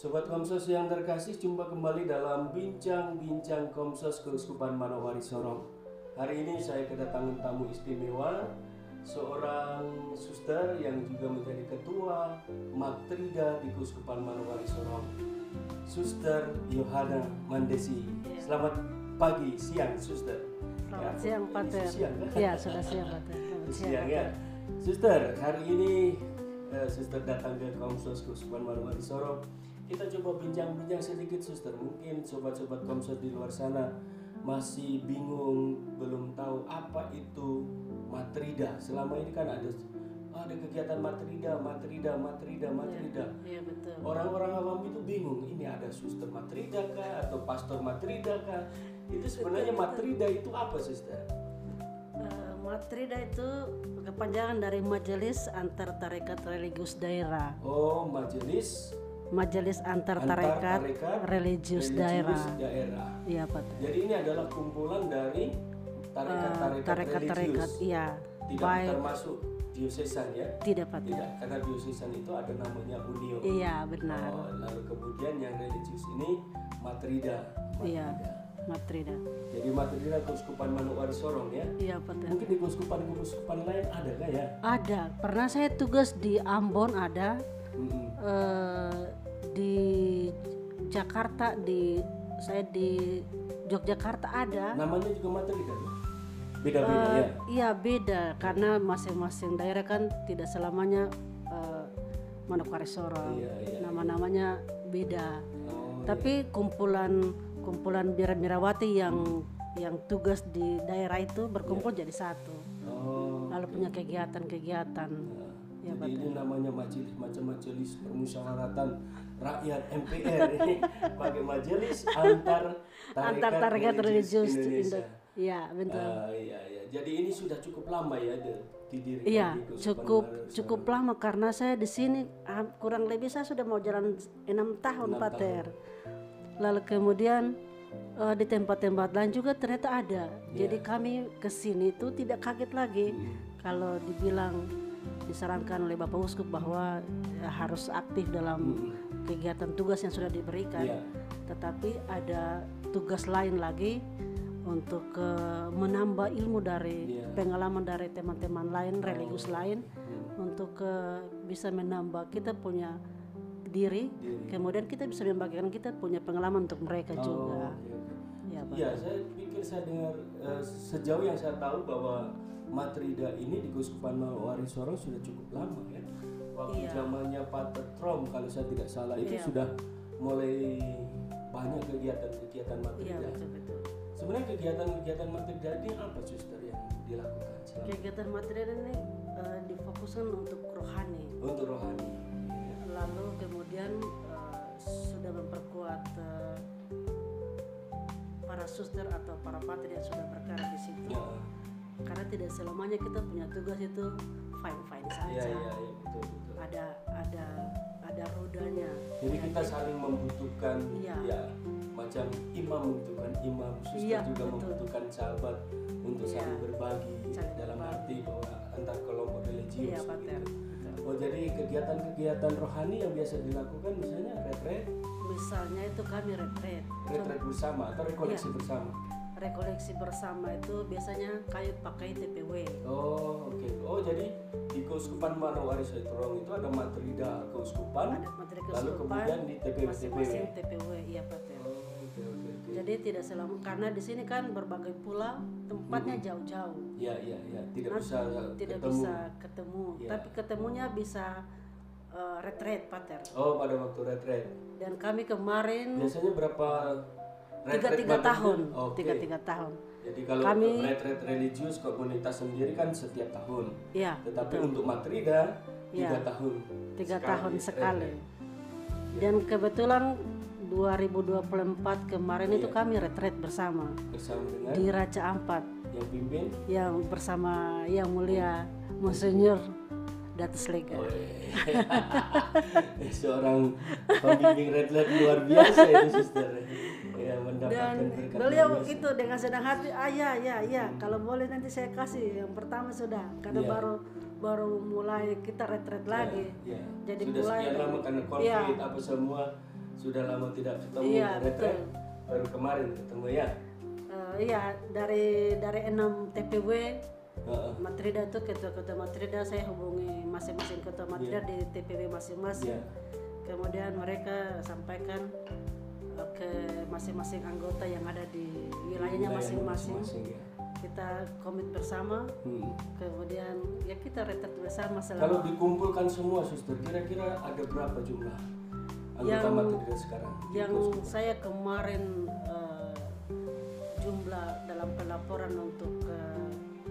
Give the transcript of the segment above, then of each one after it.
Sobat Komsos yang terkasih, jumpa kembali dalam Bincang-Bincang Komsos Keuskupan Manowari Sorong. Hari ini saya kedatangan tamu istimewa, seorang suster yang juga menjadi ketua Matrida di Keuskupan Manowari Sorong, Suster Yohana Mandesi. Selamat pagi, siang, Suster. Selamat siang, Pater. Siang, kan? Ya, sudah siang, Pater. Siang ya. Suster, hari ini Suster datang ke Komsos Keuskupan Manowari Sorong. Kita coba bincang-bincang sedikit, Suster. Mungkin sobat-sobat Komsos di luar sana masih bingung, belum tahu apa itu Matrida. Selama ini kan ada kegiatan Matrida. Iya, betul. Orang-orang awam itu bingung, ini ada Suster Matrida kah atau Pastor Matrida kah? Itu sebenarnya Matrida itu apa, Suster? Matrida itu kepanjangan dari Majelis Antar Tarekat Religius Daerah. Oh, Majelis Antar Tarekat Religius Daerah. Iya, Pak. Jadi ini adalah kumpulan dari tarekat-tarekat religius. Iya. Tidak termasuk diosesan ya? Tidak, Pak. Tidak, karena diosesan itu ada namanya unio. Iya, benar. Lalu kemudian yang religius ini Matrida. Iya, Matrida. Jadi Matrida Keuskupan Manowari Sorong ya? Iya, Pak. Mungkin di keuskupan lain ada nggak ya? Ada. Pernah saya tugas di Ambon ada. Di Jakarta, saya di Yogyakarta ada. Namanya juga Matrida ya? Beda-beda ya? Iya, beda karena masing-masing daerah kan tidak selamanya Manokwari Sorong. Iya. Nama-namanya beda. Tapi kumpulan Biara-Mirawati yang tugas di daerah itu berkumpul jadi satu. Lalu punya kegiatan-kegiatan. Ya, jadi ini namanya majelis permusyawaratan rakyat MPR ini pakai majelis antar tarekat religius Indonesia. Iya, betul. Iya. Jadi ini sudah cukup lama ya didirikan. Iya, cukup lama karena saya di sini kurang lebih saya sudah mau jalan 6 tahun, Pater. Lalu kemudian di tempat-tempat lain juga ternyata ada. Jadi kami ke sini itu tidak kaget lagi kalau disarankan oleh Bapak Uskup bahwa harus aktif dalam kegiatan tugas yang sudah diberikan. Tetapi ada tugas lain lagi untuk menambah ilmu dari pengalaman dari teman-teman lain, religius lain, untuk bisa menambah kita punya diri, kemudian kita bisa membagikan kita punya pengalaman untuk mereka juga. Iya, saya dengar sejauh yang saya tahu bahwa Matrida ini di Keuskupan Manowari Sorong sudah cukup lama ya. Waktu zamannya Pater Trom kalau saya tidak salah itu sudah mulai banyak kegiatan Matrida. Iya, betul. Sebenarnya kegiatan Matrida ini apa, Suster, yang dilakukan selama? Kegiatan Matrida ini difokuskan untuk rohani. Untuk rohani. Lalu kemudian sudah memperkuat para suster atau para pater yang sudah berkarya di situ. Karena tidak selamanya kita punya tugas itu fine saja. Iya, betul. Ada rodanya. Jadi kita saling membutuhkan, macam imam membutuhkan imam, suster juga membutuhkan sahabat untuk saling berbagi dalam arti bahwa antar kelompok religius. Oh, jadi kegiatan-kegiatan rohani yang biasa dilakukan misalnya retret. Misalnya itu kami retret bersama atau rekoleksi bersama. Rekoleksi bersama itu biasanya kami pakai TPW. Oh, oke. Oh, jadi di Keuskupan Manowari Sorong itu ada Matrida Keuskupan, lalu kemudian di TPW. TPW, iya, Pater. Oke. Jadi tidak selama, karena di sini kan berbagai pulau, tempatnya jauh-jauh. Iya. Tidak bisa ketemu. Tapi ketemunya bisa retret, Pater. Oh, pada waktu retret. Dan kami kemarin biasanya berapa? 3 tahun. Okay. 3 tahun. Jadi kalau kami retret religius komunitas sendiri kan setiap tahun. Iya. Tetapi untuk Matrida 3 tahun. 3 tahun sekali. Dan kebetulan 2024 kemarin itu kami retret bersama dengan di Raja Ampat. Yang pimpin? Yang bersama Yang Mulia Monsinyur Datus Lega. Seorang pembimbing retret luar biasa itu, Suster. Dan beliau itu dengan senang hati, kalau boleh nanti saya kasih yang pertama sudah, karena baru mulai kita retret lagi. Jadi sudah mulai sekian lama karena COVID apa semua Sudah lama tidak ketemu Iya, retret. betul. Baru kemarin ketemu ya. Iya, dari 6 TPW Heeh. Matrida itu ketua-ketua Matrida saya hubungi masing-masing ketua Matrida di TPW masing-masing. Iya. Kemudian mereka sampaikan ke masing-masing anggota yang ada di wilayahnya masing-masing. Ya. Kita komit bersama. Kemudian ya kita retret bersama Kalau selama dikumpulkan semua suster, kira-kira ada berapa jumlah anggota Yang- Matrida sekarang? di yang Keuskupan? saya kemarin jumlah dalam pelaporan untuk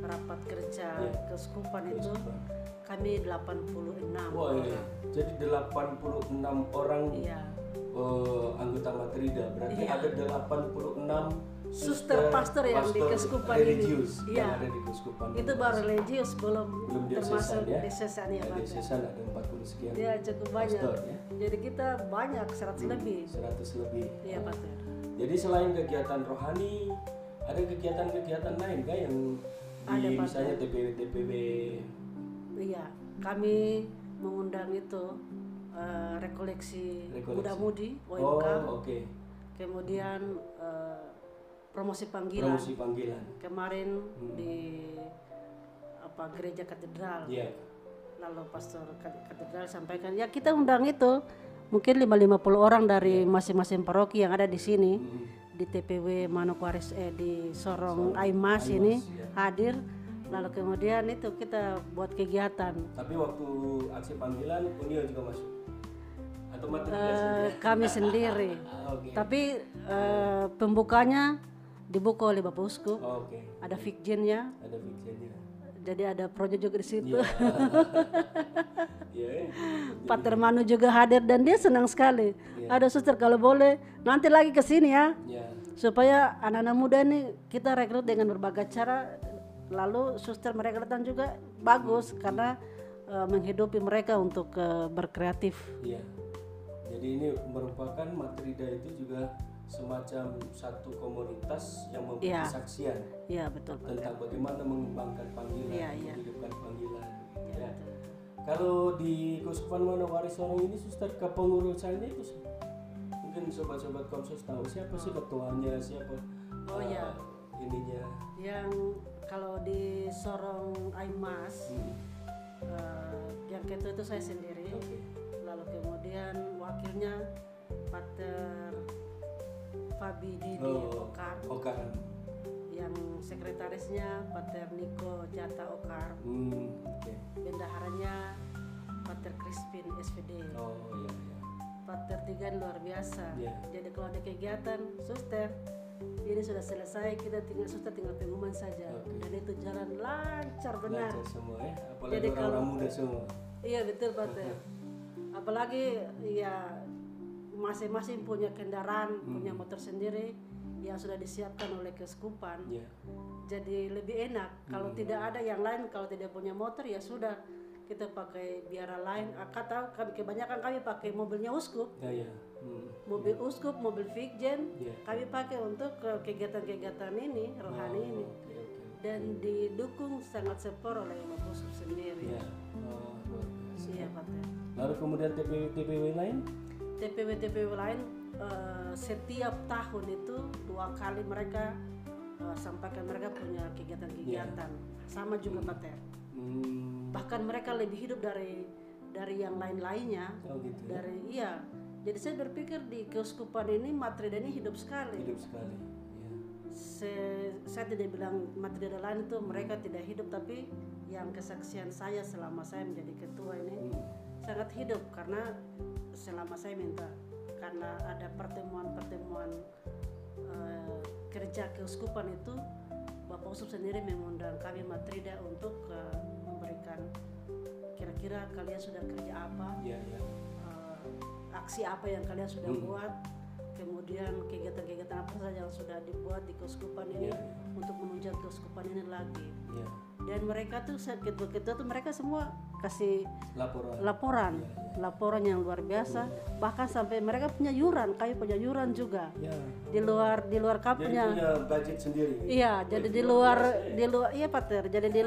rapat kerja Iya. keuskupan itu Keuskupan. kami 86 Wah, iya. orang. Jadi 86 orang Iya. anggota Matrida. Berarti Iya. ada 86 Suster pastor yang di keuskupan ini. religius Iya. yang ada di keuskupan. Itu baru religius belum diocesan termasuk ya. diocesan ya, Pak. Diocesan ada 40 sekian. Ya cukup banyak. Pastor, ya. Jadi kita banyak 100 lebih. 100 lebih. Iya, Pak. Jadi selain kegiatan rohani, ada kegiatan-kegiatan lain kah yang Ada, di Pak. misalnya TPW Iya, kami mengundang itu rekoleksi muda-mudi Oh, OMK. oke. Kemudian promosi panggilan Promosi panggilan. kemarin di gereja katedral. Iya. Lalu pastor katedral sampaikan ya kita undang itu mungkin 50 orang dari masing-masing paroki yang ada di sini di TPW Manokwari di Sorong Aimas ini ya. hadir. Lalu kemudian itu kita buat kegiatan. Tapi waktu aksi panggilan Unio juga masuk. Atau Matrida saja? Kami sendiri. Oke. Tapi pembukanya dibuka oleh Bapak Uskup. Oke. Ada fikjennya. Ada fiksennya. Jadi ada proyek juga di situ. Iya. Iya. Pater Manu juga hadir dan dia senang sekali. Iya. Ada suster kalau boleh nanti lagi ke sini ya. Iya. Supaya anak-anak muda ini kita rekrut dengan berbagai cara. Lalu suster mereka datang juga bagus karena menghidupi mereka untuk berkreatif. Iya. Jadi ini merupakan Matrida itu juga semacam satu komunitas yang memberi Iya. kesaksian Iya betul Pak. tentang bagaimana mengembangkan panggilan, Iya, iya. menghidupkan panggilan. Iya, Ya. betul. Kalau di Keuskupan Manokwari Sorong ini suster kepengurusannya itu mungkin sobat-sobat Komsos tahu siapa sih ketuanya, siapa Oh, iya. ininya. Yang kalau di Sorong Aimas yang ketua itu saya sendiri. Oke. Lalu kemudian wakilnya Pater Fabi Didi Okar. Okar. Yang sekretarisnya Pater Niko Jata Okar. Oke. Bendaharanya Pater Crispin SPD. Oh iya iya. Pater Tigan luar biasa. Iya. Jadi kalau ada kegiatan, suster, ini sudah selesai, kita suster tinggal pengumuman saja. Oke. Dan itu jalan lancar benar. Lancar semua ya, apalagi Jadi orang-orang kalau- muda semua. Iya betul Pater. Apalagi ya masing-masing punya kendaraan, punya motor sendiri yang sudah disiapkan oleh keuskupan. Iya. Jadi lebih enak. Kalau tidak ada yang lain, kalau tidak punya motor ya sudah kita pakai biara lain. Atau kebanyakan kami pakai mobilnya uskup, Ya ya. mobil uskup, mobil fikjen. Iya. Kami pakai untuk kegiatan-kegiatan ini, rohani ini. Oke oke. Dan didukung sangat support oleh Bapak Uskup sendiri. Iya. Oh, luar biasa. Iya Pater. Lalu kemudian TPW lain? TPW lain setiap tahun itu 2 kali mereka sampaikan mereka punya kegiatan-kegiatan sama juga Pater. Bahkan mereka lebih hidup dari yang lain-lainnya. Oh gitu. Ya? Dari iya. Jadi saya berpikir di keuskupan ini Matrida ini hidup sekali. Hidup sekali. Iya. Saya tidak bilang Matrida lain itu mereka tidak hidup, tapi yang kesaksian saya selama saya menjadi ketua ini sangat hidup karena selama saya minta karena ada pertemuan-pertemuan kerja keuskupan itu Bapak Uskup sendiri mengundang kami Matrida untuk memberikan kira-kira kalian sudah kerja apa, Iya iya. aksi apa yang kalian sudah buat, kemudian kegiatan-kegiatan apa saja yang sudah dibuat di keuskupan ini Iya. untuk menunjang keuskupan ini lagi. Iya. Dan mereka tuh ketua-ketua tuh mereka semua kasih Laporan. Iya, iya. laporan yang luar biasa. Bahkan sampai mereka punya yuran, kami punya yuran juga Ya. di luar Jadi kapnya. punya budget sendiri. Iya, jadi di luar iya Pater. Jadi di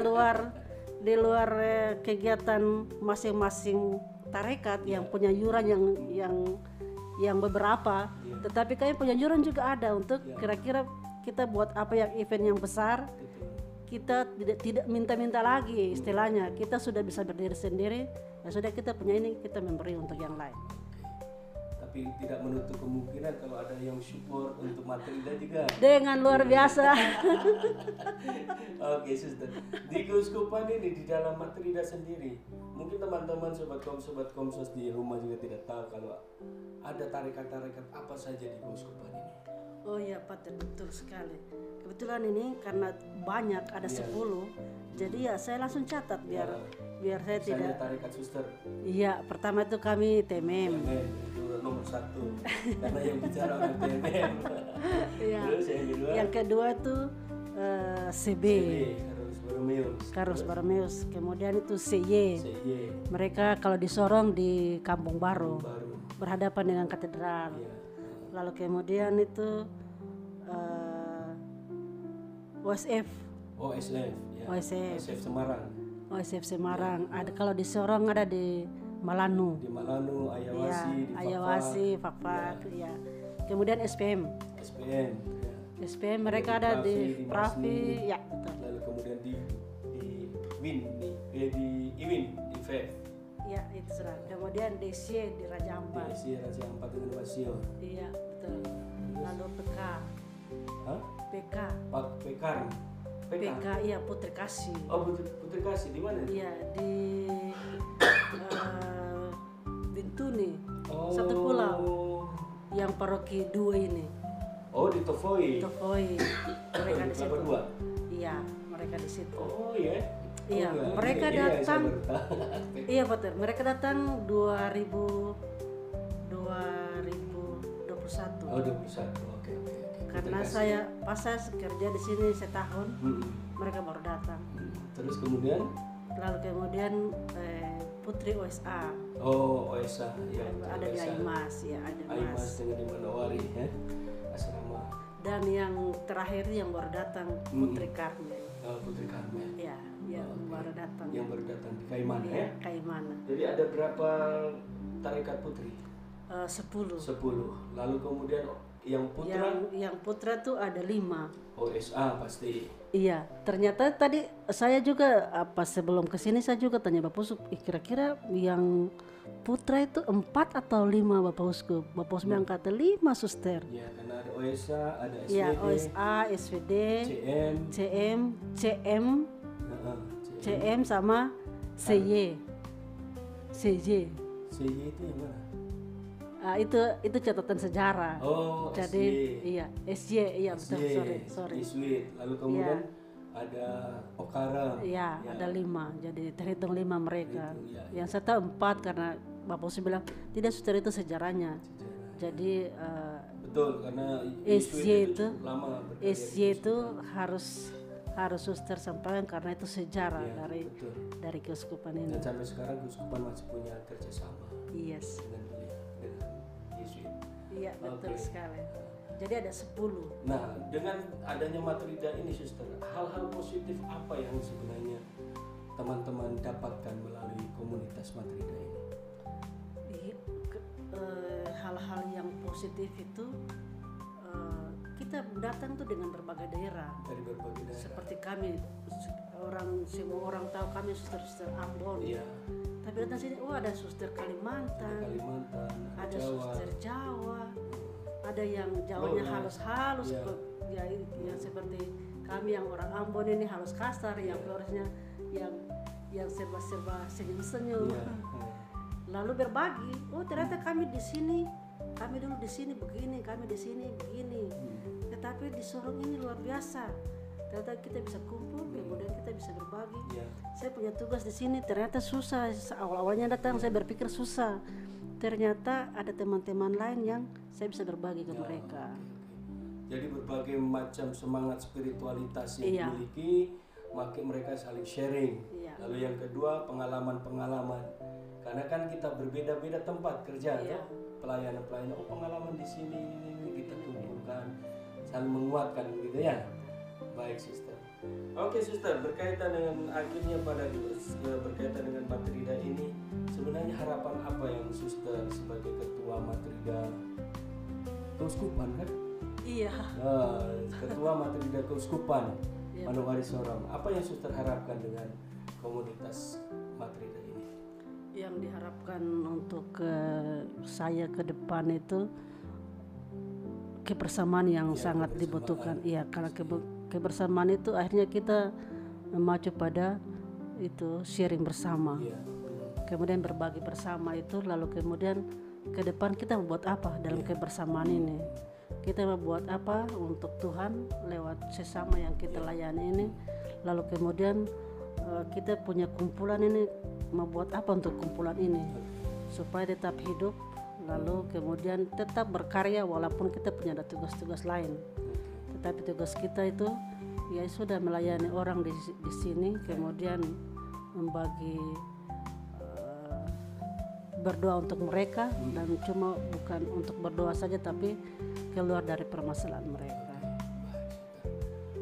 luar kegiatan masing-masing tarekat yang punya yuran yang beberapa, tetapi kami penyanjuran juga ada untuk kira-kira kita buat apa yang event yang besar. Kita tidak minta-minta lagi istilahnya, kita sudah bisa berdiri sendiri, ya sudah kita punya ini, kita memberi untuk yang lain. Tapi tidak menutup kemungkinan kalau ada yang support untuk Matrida juga. Dengan luar biasa. Oke, Suster. Di keuskupan ini, di dalam Matrida sendiri, mungkin teman-teman sobat komsos di rumah juga tidak tahu kalau ada tarekat-tarekat apa saja di keuskupan ini. Oh iya Pater, betul sekali. Kebetulan ini karena banyak ada 10, jadi ya saya langsung catat biar saya Misalnya tidak. tarekat Suster. Iya, pertama itu kami TMM. Itu nomor 1 karena yang bicara orang TMM. Iya. Terus yang kedua, Yang kedua itu CB, Carlos Borromeus. Barromeus. Kemudian itu CY. CY. Mereka kalau di Sorong di Kampung Baru, Baru. berhadapan dengan katedral. Iya. Lalu kemudian itu OSF. OSF. Ya. OSF Semarang. OSF Semarang. Ada kalau di Sorong ada di Malanu. Di Malanu, Ayawasi, Ya, di Ayawasi, Fakfak, ya. Kemudian SPM. SPM. Ya. SPM mereka ada di Pravi, Masni. ya betul. Lalu kemudian di Win, di Iwin, di FEF. Ya itu sudah. Kemudian DC di Raja Ampat. Di Raja Ampat dengan Wasio. Iya betul. Lalu PK. Hah? PK. Pak Pekar. PK iya Putri Kasih. Oh, Putri Kasih di mana? Iya di Bintuni. Oh. Satu pulau yang paroki 2 ini. Oh, di Tovoi. Tokoi. Mereka Di di situ. Kelapa Dua. Iya, mereka di situ. Oh, iya. Iya, Oh, mereka iya, saya datang. baru tahu. Iya betul. Mereka datang 2021. Oh, 21. Oke. Karena pas saya kerja di sini setahun, mereka baru datang. Terus kemudian Lalu kemudian Putri OSA. oh, OSA ya. Ada di OSA. Aimas, ya ada Aimas Mas. dengan di Manowari ya. Asrama. Dan yang terakhir yang baru datang Putri Karmel. Oh, Putri Karmel. Ya, yang baru datang. Yang baru datang di Kaimana ya. Kaimana. Jadi ada berapa tarekat putri? 10. 10. Lalu kemudian yang putra Yang putra tuh ada 5. OSA pasti. Iya, ternyata tadi saya juga sebelum kesini saya juga tanya Bapak Uskup, kira-kira yang putra itu 4 atau 5 Bapak Uskup? Bapak Uskup bilang kata 5 suster. Ya, karena ada OSA, ada SVD, Iya, OSA, SVD, CM, CM sama CY. CY. CY itu yang mana? Itu catatan sejarah. Oh, Jadi iya, SY, iya betul, sorry. Iswit. Lalu kemudian ada Okara. Iya, Ya. ada 5. Jadi terhitung 5 mereka. Itu, ya. Yang saya tahu 4 karena Bapak Uskup bilang tidak suster itu sejarahnya. Jadi Betul, karena SY itu cukup lama berdiri. SY itu harus suster sampaikan karena itu sejarah Ya, betul. dari keuskupan ini. Dan sampai sekarang keuskupan masih punya kerjasama Yes. dengan Yesuit. Iya, betul Oke. sekali. Jadi ada 10. Nah, dengan adanya Matrida ini, suster, hal-hal positif apa yang sebenarnya teman-teman dapatkan melalui komunitas Matrida ini? Hal-hal yang positif itu kita datang tuh dengan berbagai daerah. Dari berbagai daerah. Seperti kami semua orang tahu kami suster-suster Ambon. Iya, Tapi datang sini, ada suster Kalimantan, Kalimantan, ada Jawa. suster Jawa, ada yang Jawanya Iya. halus-halus, Iya. yang seperti kami yang orang Ambon ini halus kasar, yang Floresnya yang serba-serba senyum-senyum. Iya. Lalu berbagi, ternyata kami di sini, kami dulu di sini begini, kami di sini begini. Tetapi di Sorong ini luar biasa. Ternyata kita bisa kumpul, kemudian kita bisa berbagi. Iya. Saya punya tugas di sini, ternyata susah. Awal-awalnya datang saya berpikir susah. Ternyata ada teman-teman lain yang saya bisa berbagi ke mereka. Jadi berbagai macam semangat spiritualitas yang Iya. dimiliki, makin mereka saling sharing. Iya. Lalu yang kedua, pengalaman-pengalaman. Karena kan kita berbeda-beda tempat kerja, Iya. toh. Pelayanan-pelayanan. Pengalaman di sini ini kita kumpulkan, saling menguatkan, gitu ya. Baik, suster. Oke, Suster, berkaitan dengan akhirnya berkaitan dengan Matrida ini, sebenarnya harapan apa yang Suster sebagai ketua Matrida Keuskupan kan? Iya. Ketua Matrida Keuskupan Iya. Manokwari Sorong, apa yang Suster harapkan dengan komunitas Matrida ini? Yang diharapkan untuk saya ke depan itu kebersamaan yang Ya, sangat kebersamaan. dibutuhkan. Iya, karena kebersamaan itu akhirnya kita memacu pada itu sharing bersama. Iya. Kemudian berbagi bersama itu, lalu kemudian ke depan kita membuat apa dalam kebersamaan ini? Kita membuat apa untuk Tuhan lewat sesama yang kita layani ini. Lalu kemudian kita punya kumpulan ini, membuat apa untuk kumpulan ini supaya tetap hidup, lalu kemudian tetap berkarya walaupun kita punya ada tugas-tugas lain. Tetapi tugas kita itu ya sudah melayani orang di sini, kemudian membagi berdoa untuk mereka, dan cuma bukan untuk berdoa saja tapi keluar dari permasalahan mereka.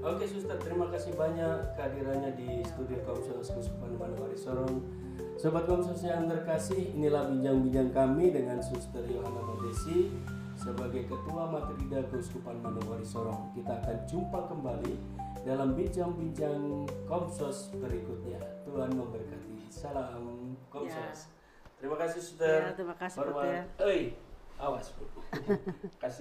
Oke, Suster, terima kasih banyak kehadirannya di studio Komsos Keuskupan Manokwari Sorong. Sobat Komsos yang terkasih, inilah bincang-bincang kami dengan Suster Yohana Madesi sebagai Ketua Matrida Keuskupan Manokwari Sorong. Kita akan jumpa kembali dalam bincang-bincang Komsos berikutnya. Tuhan memberkati. Salam Komsos. Terima kasih, Suster. Ya, terima kasih, Pak, ya. Awas, Bu. Kasih